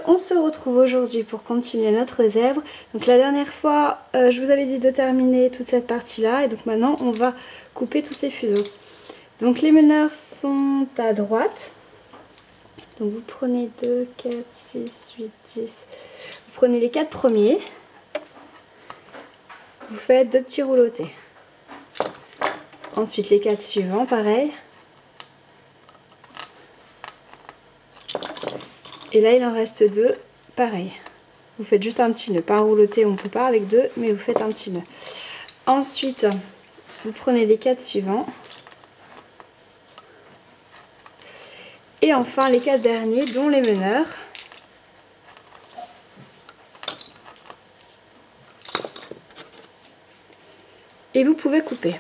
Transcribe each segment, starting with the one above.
on se retrouve aujourd'hui pour continuer notre zèbre. Donc la dernière fois, je vous avais dit de terminer toute cette partie-là. Et donc maintenant, on va couper tous ces fuseaux. Donc les meneurs sont à droite. Donc vous prenez 2, 4, 6, 8, 10. Vous prenez les 4 premiers. Vous faites 2 petits roulotés. Ensuite les 4 suivants, pareil. Et là il en reste 2, pareil. Vous faites juste un petit nœud, pas un rouloté, on ne peut pas avec 2, mais vous faites un petit nœud. Ensuite, vous prenez les 4 suivants. Et enfin les 4 derniers, dont les meneurs. Et vous pouvez couper.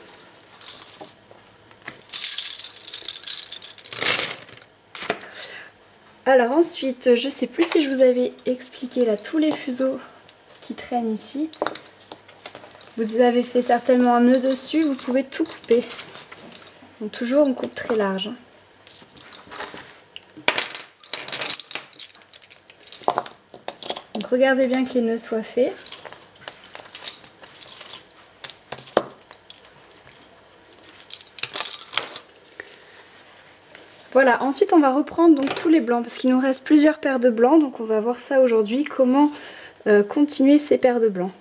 Alors ensuite, je sais plus si je vous avais expliqué là tous les fuseaux qui traînent ici. Vous avez fait certainement un nœud dessus, vous pouvez tout couper. Donc toujours on coupe très large. Donc regardez bien que les nœuds soient faits. Voilà, ensuite on va reprendre donc tous les blancs parce qu'il nous reste plusieurs paires de blancs, donc on va voir ça aujourd'hui, comment continuer ces paires de blancs.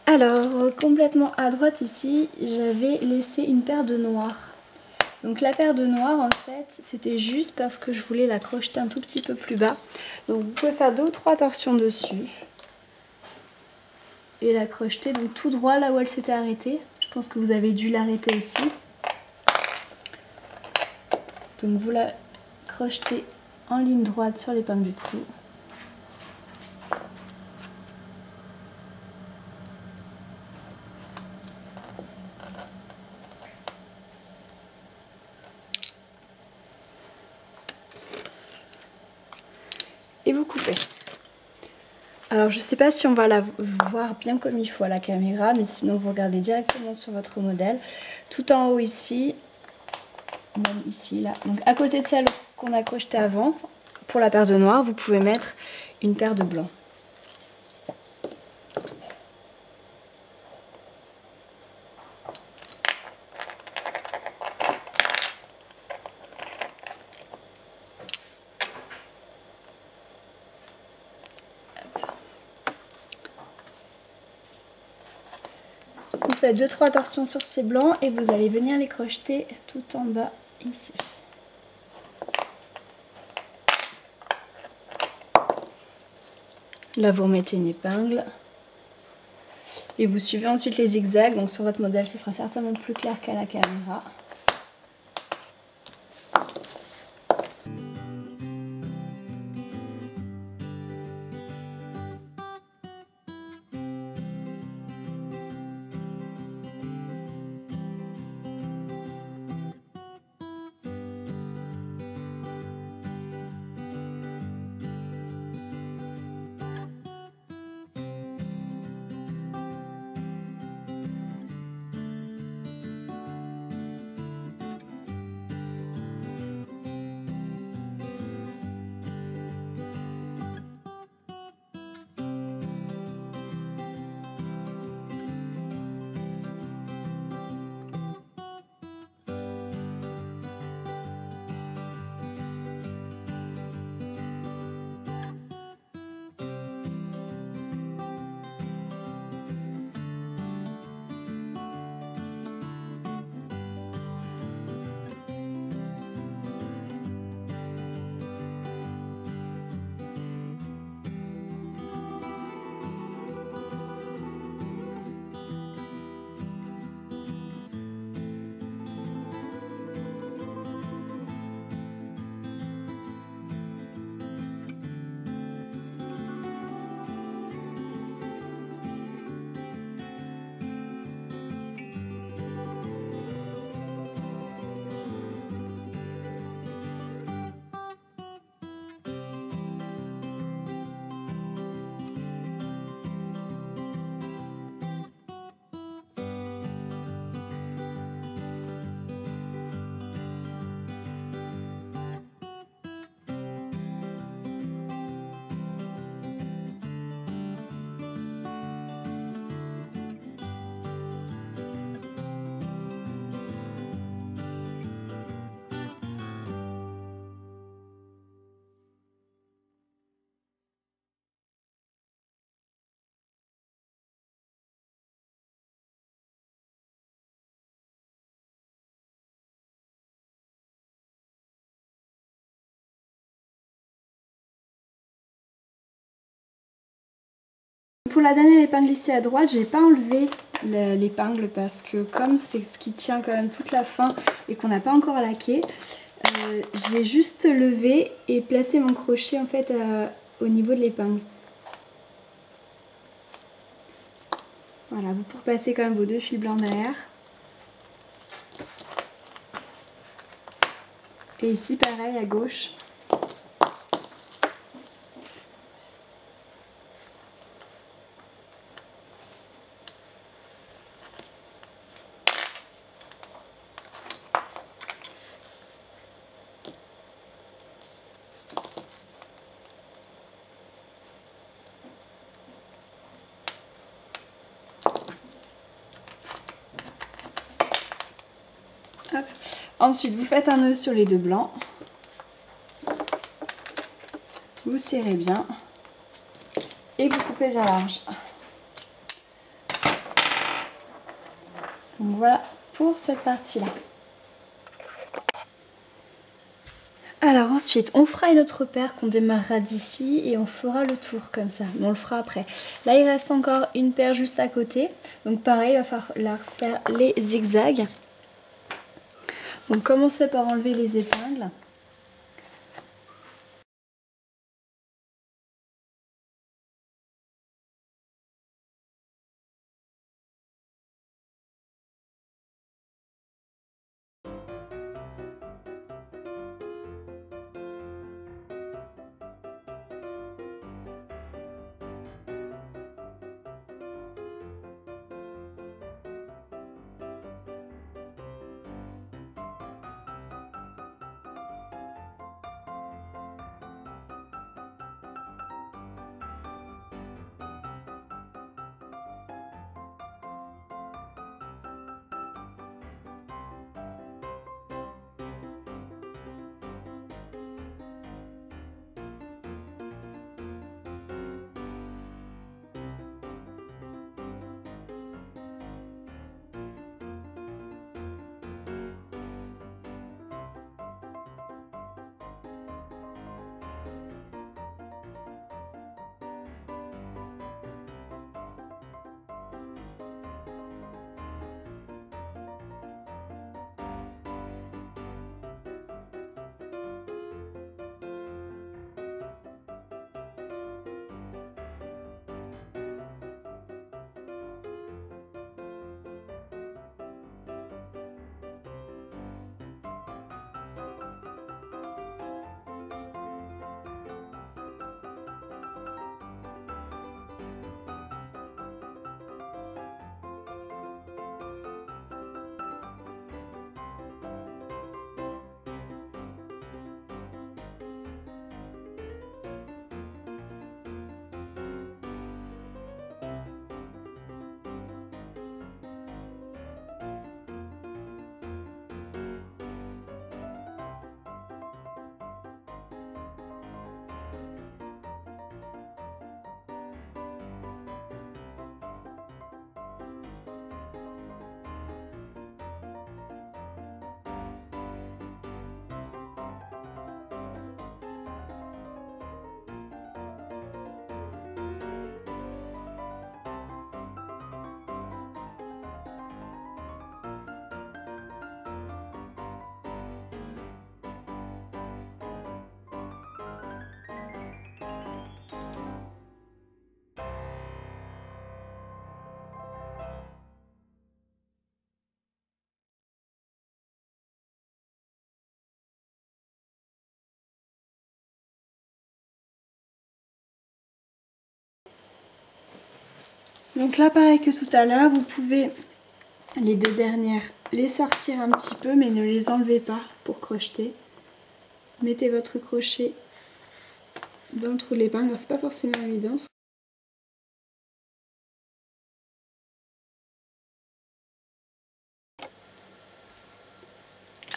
Alors, complètement à droite ici, j'avais laissé une paire de noirs. Donc la paire de noirs en fait, c'était juste parce que je voulais la crocheter un tout petit peu plus bas. Donc vous pouvez faire 2 ou 3 torsions dessus et la crocheter donc tout droit là où elle s'était arrêtée. Je pense que vous avez dû l'arrêter aussi. Donc vous la crochetez en ligne droite sur l'épingle du dessous. Et vous coupez. Alors je sais pas si on va la voir bien comme il faut à la caméra, mais sinon vous regardez directement sur votre modèle. Tout en haut ici, même ici, là. Donc à côté de celle qu'on a crochetée avant, pour la paire de noirs, vous pouvez mettre une paire de blancs. Vous faites 2-3 torsions sur ces blancs et vous allez venir les crocheter tout en bas ici. Là vous remettez une épingle et vous suivez ensuite les zigzags. Donc sur votre modèle ce sera certainement plus clair qu'à la caméra. pour la dernière épingle ici à droite, j'ai pas enlevé l'épingle parce que comme c'est ce qui tient quand même toute la fin et qu'on n'a pas encore laqué, j'ai juste levé et placé mon crochet en fait au niveau de l'épingle. Voilà, vous pour passer quand même vos 2 fils blancs derrière. Et ici pareil à gauche. Hop. Ensuite, vous faites un nœud sur les 2 blancs. Vous serrez bien. Et vous coupez bien large. Donc voilà pour cette partie-là. Alors ensuite, on fera une autre paire qu'on démarrera d'ici et on fera le tour comme ça. On le fera après. Là, il reste encore une paire juste à côté. Donc pareil, il va falloir faire les zigzags. Donc commencez par enlever les épingles. Donc là, pareil que tout à l'heure, vous pouvez les 2 dernières les sortir un petit peu, mais ne les enlevez pas pour crocheter. Mettez votre crochet dans le trou de l'épingle, c'est pas forcément évident.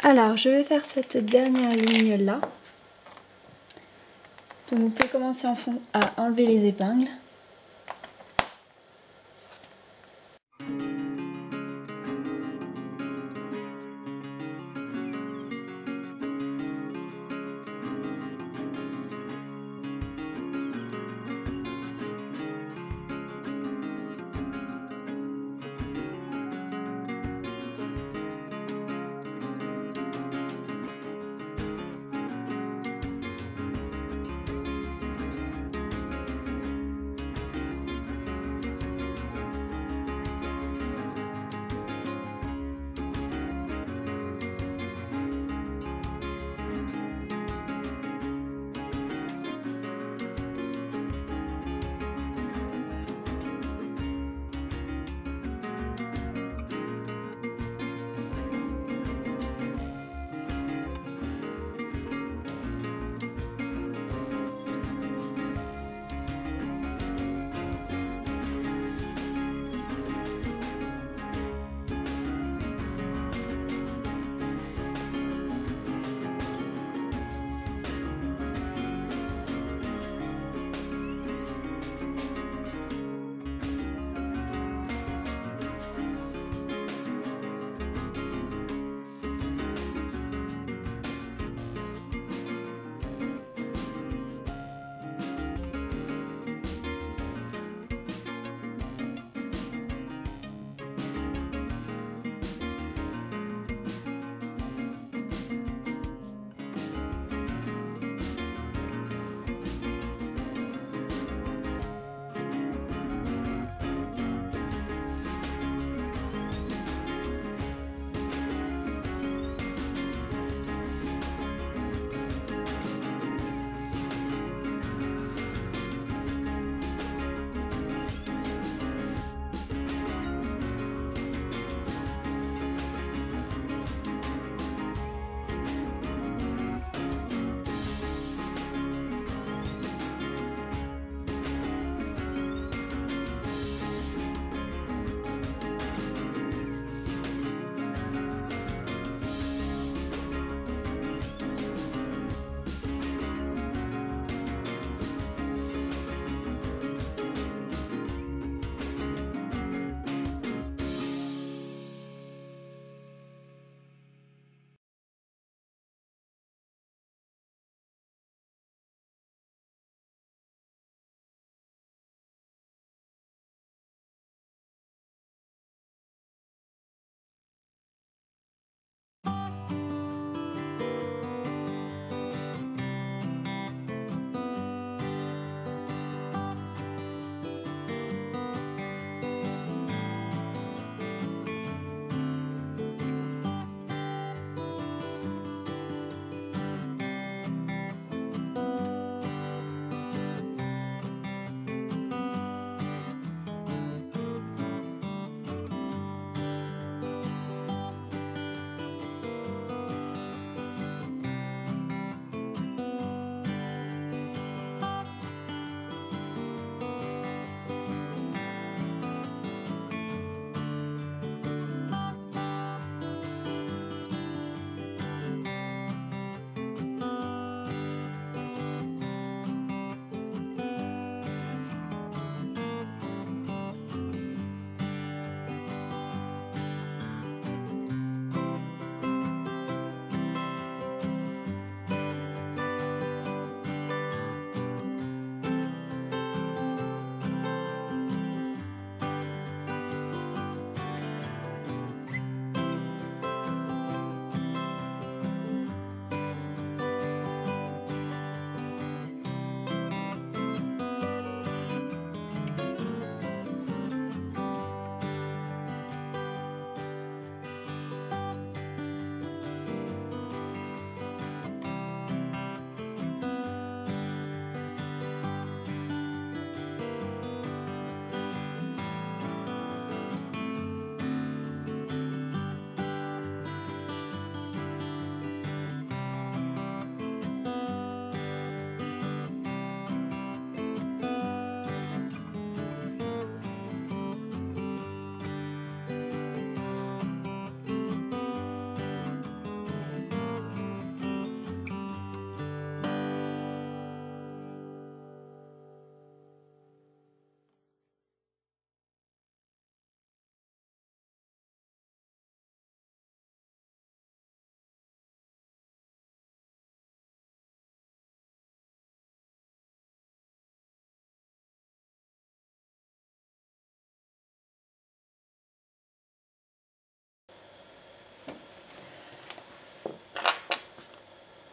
Alors, je vais faire cette dernière ligne là. Donc vous pouvez commencer en fond à enlever les épingles.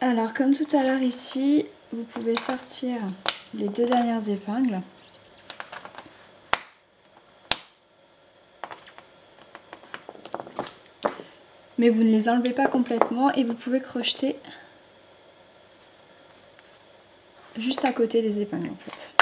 Alors comme tout à l'heure ici, vous pouvez sortir les 2 dernières épingles. Mais vous ne les enlevez pas complètement et vous pouvez crocheter juste à côté des épingles en fait.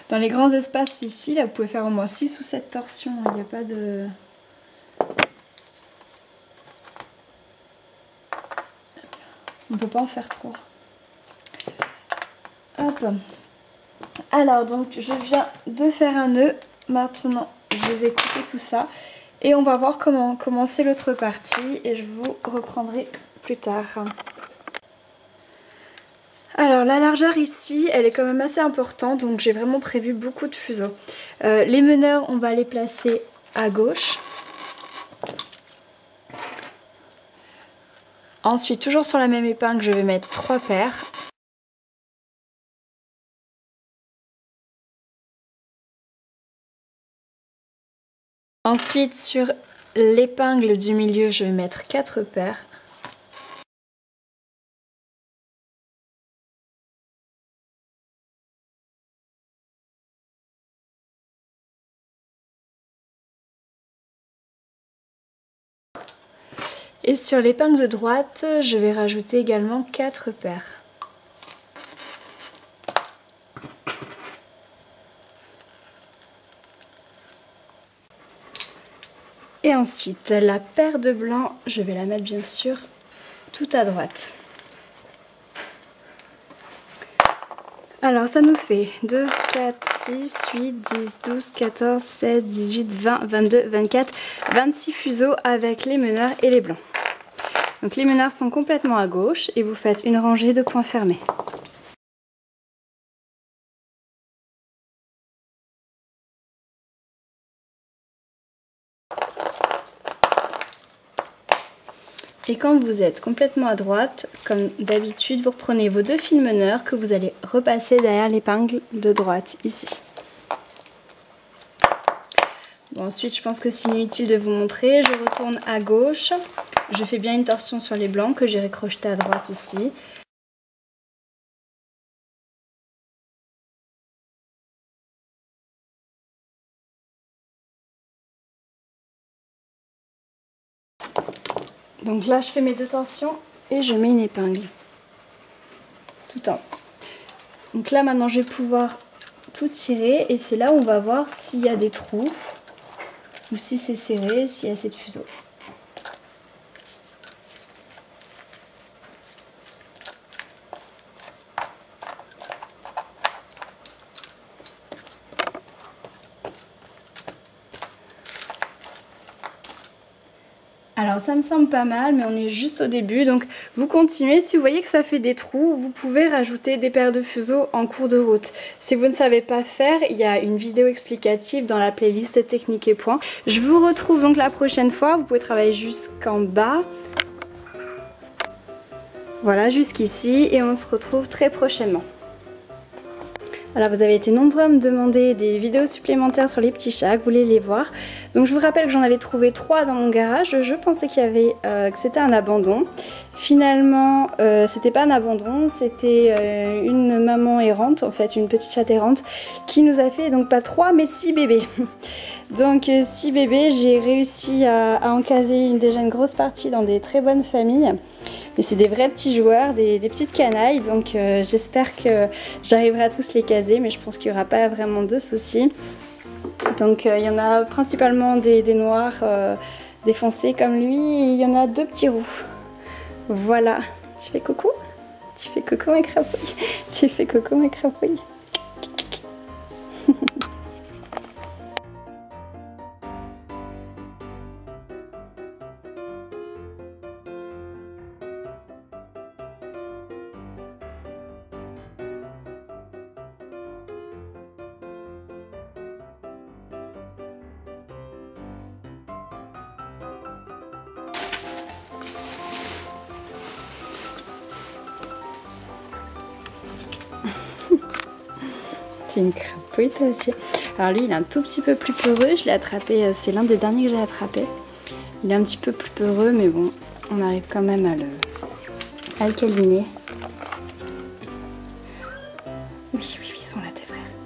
Dans les grands espaces ici, là, vous pouvez faire au moins 6 ou 7 torsions. Il n'y a pas de... On ne peut pas en faire trop. Hop. Alors, donc, je viens de faire un nœud. Maintenant, je vais couper tout ça. Et on va voir comment commencer l'autre partie. Et je vous reprendrai plus tard. Alors la largeur ici, elle est quand même assez importante, donc j'ai vraiment prévu beaucoup de fuseaux. Les meneurs, on va les placer à gauche. Ensuite, toujours sur la même épingle, je vais mettre 3 paires. Ensuite, sur l'épingle du milieu, je vais mettre 4 paires. Et sur l'épingle de droite, je vais rajouter également 4 paires. Et ensuite, la paire de blanc, je vais la mettre bien sûr tout à droite. Alors ça nous fait 2, 4, 6, 8, 10, 12, 14, 16, 18, 20, 22, 24, 26 fuseaux avec les meneurs et les blancs. Donc les meneurs sont complètement à gauche et vous faites une rangée de points fermés. Et quand vous êtes complètement à droite, comme d'habitude, vous reprenez vos 2 fils meneurs que vous allez repasser derrière l'épingle de droite, ici. Bon, ensuite, je pense que c'est inutile de vous montrer. Je retourne à gauche. Je fais bien une torsion sur les blancs que j'ai recrochetés à droite ici. Donc là, je fais mes 2 torsions et je mets une épingle. Tout en haut. Donc là, maintenant, je vais pouvoir tout tirer et c'est là où on va voir s'il y a des trous ou si c'est serré, s'il y a assez de fuseaux. Alors ça me semble pas mal, mais on est juste au début, donc vous continuez. Si vous voyez que ça fait des trous, vous pouvez rajouter des paires de fuseaux en cours de route. Si vous ne savez pas faire, il y a une vidéo explicative dans la playlist Technique et Points. Je vous retrouve donc la prochaine fois, vous pouvez travailler jusqu'en bas. Voilà, jusqu'ici, et on se retrouve très prochainement. Alors vous avez été nombreux à me demander des vidéos supplémentaires sur les petits chats, vous voulez les voir. Donc je vous rappelle que j'en avais trouvé 3 dans mon garage, je pensais qu'il y avait, que c'était un abandon. Finalement c'était pas un abandon, c'était une maman errante, en fait une petite chatte errante, qui nous a fait donc pas 3 mais 6 bébés. Donc 6 bébés, j'ai réussi à encaser déjà une grosse partie dans des très bonnes familles. Mais c'est des vrais petits joueurs, des petites canailles, donc j'espère que j'arriverai à tous les caser, mais je pense qu'il n'y aura pas vraiment de soucis. Donc il y en a principalement des noirs, des foncés comme lui, et il y en a 2 petits roux. Voilà. Tu fais coucou? Tu fais coucou ma crapouille? Tu fais coucou ma crapouille? C'est une crapouille toi aussi. Alors lui il est un tout petit peu plus peureux, je l'ai attrapé, c'est l'un des derniers que j'ai attrapé. Il est un petit peu plus peureux mais bon, on arrive quand même à le câliner. Oui, oui, oui, ils sont là tes frères.